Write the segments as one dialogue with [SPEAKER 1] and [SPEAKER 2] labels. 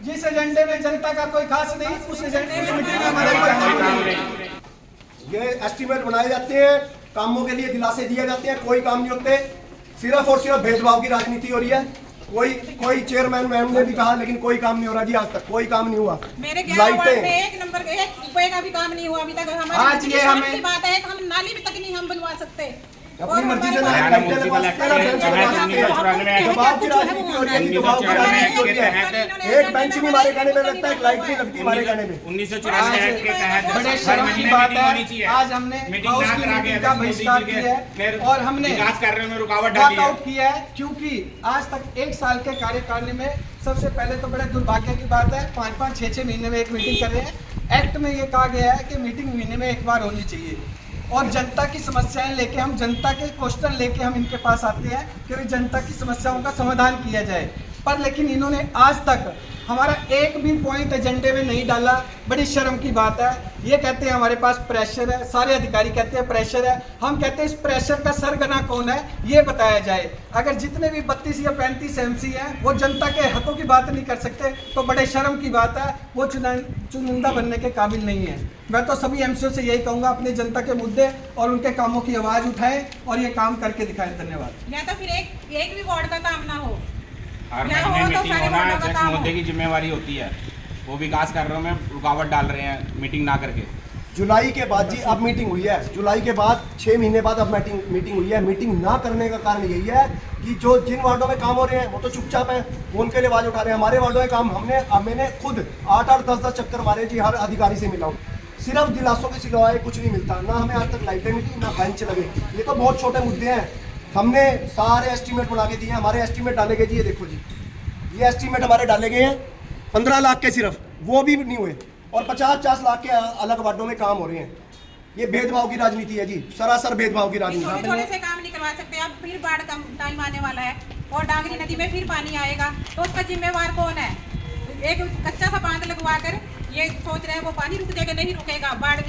[SPEAKER 1] जिस एजेंडे में जनता का कोई खास नहीं, उस एजेंडे में मीटिंग में हमारे कोई काम नहीं।
[SPEAKER 2] ये एस्टीमेट बनाए जाते हैं, कामों के लिए दिलासे दिए जाते हैं, कोई काम नहीं होते, सिर्फ और सिर्फ भेदभाव की राजनीति हो रही है। कोई चेयरमैन मैम ने भी कहा, लेकिन कोई काम नहीं हो रहा जी, आज तक कोई काम नहीं हुआ।
[SPEAKER 3] मेरे 11 वार्ड में एक नंबर एक रुपए का भी काम नहीं हुआ अभी तक। हमारी
[SPEAKER 1] आज ये हमें
[SPEAKER 3] की बात है कि हम नाली भी तक नहीं हम बनवा सकते,
[SPEAKER 2] अपनी मर्जी से दबाव की राजनीति हो रही है, दबाव की राजनीति हो रही है। एक बेंच भी हमारे कहने पे लगता है, लाइट भी लगती है हमारे कहने पे।
[SPEAKER 4] 1984 के तहत
[SPEAKER 1] बड़े शर्म की बात है, आज हमने हाउस की मीटिंग का बहिष्कार किया है और हमने
[SPEAKER 4] विकास कार्यों में रुकावट डाली है।
[SPEAKER 1] वॉकआउट किया है, क्योंकि आज तक 1 साल के कार्यकाल में सबसे पहले तो बड़े दुर्भाग्य की बात है, 5-5, 6-6 महीने में एक मीटिंग कर रहे हैं। एक्ट में ये कहा गया है कि मीटिंग महीने में एक बार होनी चाहिए और जनता की समस्याएं लेके हम जनता के क्वेश्चन लेके हम इनके पास आते हैं कि जनता की समस्याओं का समाधान किया जाए। पर लेकिन इन्होंने आज तक हमारा एक भी पॉइंट एजेंडे में नहीं डाला। बड़ी शर्म की बात है। ये कहते हैं हमारे पास प्रेशर है, सारे अधिकारी कहते हैं प्रेशर है। हम कहते हैं इस प्रेशर का सरगना कौन है ये बताया जाए। अगर जितने भी 32 या 35 एमसी हैं वो जनता के हकों की बात नहीं कर सकते तो बड़े शर्म की बात है, वो चुनिंदा बनने के काबिल नहीं है। मैं तो सभी एमसीओ से यही कहूँगा, अपने जनता के मुद्दे और उनके कामों की आवाज़ उठाएं और ये काम करके दिखाएं। धन्यवाद।
[SPEAKER 3] या तो फिर एक भी वार्ड का काम ना हो,
[SPEAKER 4] हर महीने मीटिंग होना जिस मुद्दे की जिम्मेवारी होती है, वो विकास कार्यों में रुकावट डाल रहे हैं मीटिंग ना करके।
[SPEAKER 2] जुलाई के बाद जी अब मीटिंग हुई है, जुलाई के बाद 6 महीने बाद अब मीटिंग हुई है। मीटिंग ना करने का कारण यही है कि जो जिन वार्डों में काम हो रहे हैं वो तो चुपचाप है, वो उनके लिए आवाज उठा रहे हैं। हमारे वार्डों में काम मैंने खुद 8-8, 10-10 चक्कर मारे जी, हर अधिकारी से मिला हूँ। सिर्फ दिलासों के सिवाय कुछ नहीं मिलता, ना हमें आज तक लाइटें मिली ना बेंच लगे। ये तो बहुत छोटे मुद्दे हैं। हमने सारे एस्टीमेट बना के दिए, हमारे एस्टीमेट डाले गए जी, ये देखो जी, ये एस्टीमेट हमारे डाले गए हैं 15 लाख के, सिर्फ वो भी नहीं हुए और 50-50 लाख के अलग वार्डों में काम हो रहे हैं। ये भेदभाव की राजनीति है जी, सरासर भेदभाव की राजनीति।
[SPEAKER 3] थोड़े से काम नहीं करवा सकते। अब फिर बाढ़ का टाइम आने वाला है और डांगरी नदी में फिर पानी आएगा तो उसका जिम्मेवार कौन है? एक कच्चा सा बांध लगवा कर ये सोच रहे हैं वो पानी रुक जाएगा, नहीं रुकेगा। बाढ़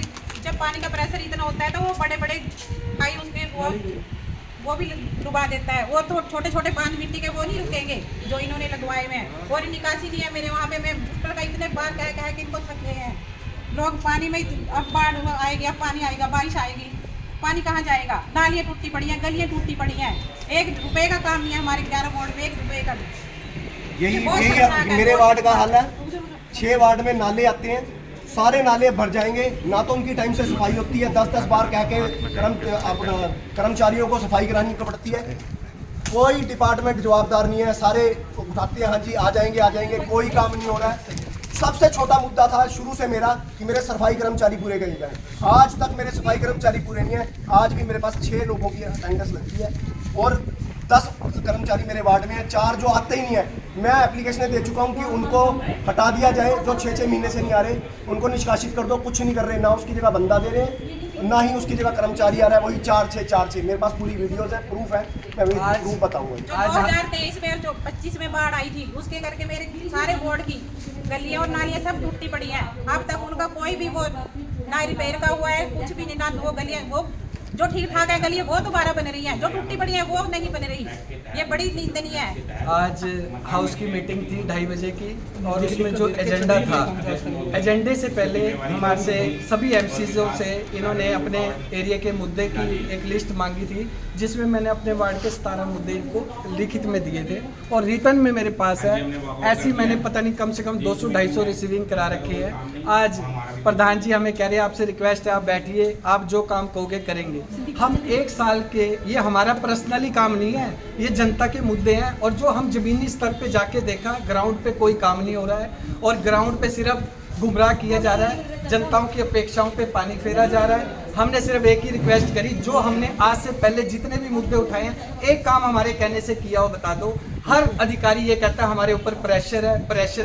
[SPEAKER 3] जब पानी का प्रेशर इतना होता है तो वो बड़े बड़े खाई उसमें वो भी डुबा देता है। वो तो छोटे छोटे बांध मिट्टी के वो नहीं रुकेंगे जो इन्होंने लगवाए हुए हैं। और निकासी नहीं है मेरे वहाँ पे। मैं का इतने बार कह के इनको थक गए हैं लोग। पानी में अब बाढ़ आएगी, अब पानी आएगा, बारिश आएगी, पानी कहाँ जाएगा? नालियाँ टूटी पड़ी हैं, गलियाँ टूटी पड़ी हैं। 1 रुपए का काम नहीं है हमारे 11 वार्ड में, 1 रुपए का भी।
[SPEAKER 2] यही मेरे वार्ड का हाल है। 6 वार्ड में नाले आते हैं, सारे नाले भर जाएंगे, ना तो उनकी टाइम से सफाई होती है। 10-10 बार कह के कर्मचारियों को सफाई करानी पड़ती है। कोई डिपार्टमेंट जवाबदार नहीं है, सारे उठाते हैं हाँ जी आ जाएंगे, कोई काम नहीं हो रहा है। सबसे छोटा मुद्दा था शुरू से मेरा कि मेरे सफाई कर्मचारी पूरे कर जाए। आज तक मेरे सफाई कर्मचारी पूरे नहीं है। आज भी मेरे पास 6 लोगों की अटेंडेंस लगती है और 10 कर्मचारी मेरे वार्ड में है, 4 जो आते ही नहीं है। मैं एप्लीकेशनें दे चुका हूं कि उनको हटा दिया जाए, जो 6-6 महीने से नहीं आ रहे उनको निष्कासित कर दो। कुछ नहीं कर रहे, ना उसकी जगह बंदा दे रहे ना ही उसकी जगह कर्मचारी आ रहा है। वही 4-6 मेरे पास पूरी वीडियोस है, प्रूफ है, मैं प्रूफ बताऊंगा।
[SPEAKER 3] 2023 में जो 25 में बाढ़ आई थी उसके करके मेरे सारे वार्ड की गलियां और नालियां सब टूटी पड़ी हैं। अब तक उनका कोई भी वो ना रिपेयर का हुआ है, कुछ भी नहीं। ना वो गलियां वो जो ठीक ठाक है गलियां वो दोबारा बन रही हैं, जो टूटी पड़ी है वो नहीं बन रही। ये बड़ी निंदनीय है।
[SPEAKER 1] आज हाउस की मीटिंग थी 2:30 बजे की और उसमें जो एजेंडा था, एजेंडे से पहले हमारे से सभी एमसीओ से इन्होंने अपने एरिया के मुद्दे की एक लिस्ट मांगी थी, जिसमें मैंने अपने वार्ड के 17 मुद्दे इनको लिखित में दिए थे और रिटर्न में मेरे पास है। ऐसी मैंने पता नहीं कम से कम 200-250 रिसीविंग करा रखी है। आज प्रधान जी हमें कह रहे हैं आपसे रिक्वेस्ट है आप बैठिए, आप जो काम कहोगे करेंगे। हम 1 साल के, ये हमारा पर्सनली काम नहीं है, ये जनता के मुद्दे हैं। और जो हम जमीनी स्तर पे जाके देखा, ग्राउंड पे कोई काम नहीं हो रहा है और ग्राउंड पे सिर्फ गुमराह किया जा रहा है, जनताओं की अपेक्षाओं पे पानी फेरा जा रहा है। हमने सिर्फ एक ही रिक्वेस्ट करी, जो हमने आज से पहले जितने भी मुद्दे उठाए हैं, एक काम हमारे कहने से किया हो बता दो। हर अधिकारी ये कहता है हमारे ऊपर प्रेशर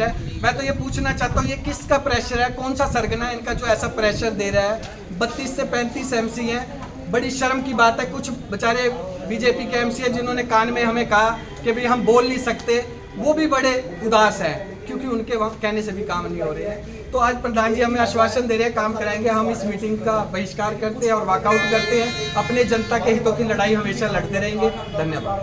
[SPEAKER 1] है। मैं तो ये पूछना चाहता हूँ ये किसका प्रेशर है? कौन सा सरगना है इनका जो ऐसा प्रेशर दे रहा है? 32 से 35 एमसी हैं। बड़ी शर्म की बात है। कुछ बेचारे बीजेपी के एमसी हैं जिन्होंने कान में हमें कहा कि भाई हम बोल नहीं सकते, वो भी बड़े उदास हैं क्योंकि उनके वहाँ कहने से भी काम नहीं हो रहे हैं। तो आज प्रधान जी हमें आश्वासन दे रहे हैं काम कराएंगे। हम इस मीटिंग का बहिष्कार करते हैं और वॉकआउट करते हैं। अपने जनता के हितों की लड़ाई हमेशा लड़ते रहेंगे। धन्यवाद।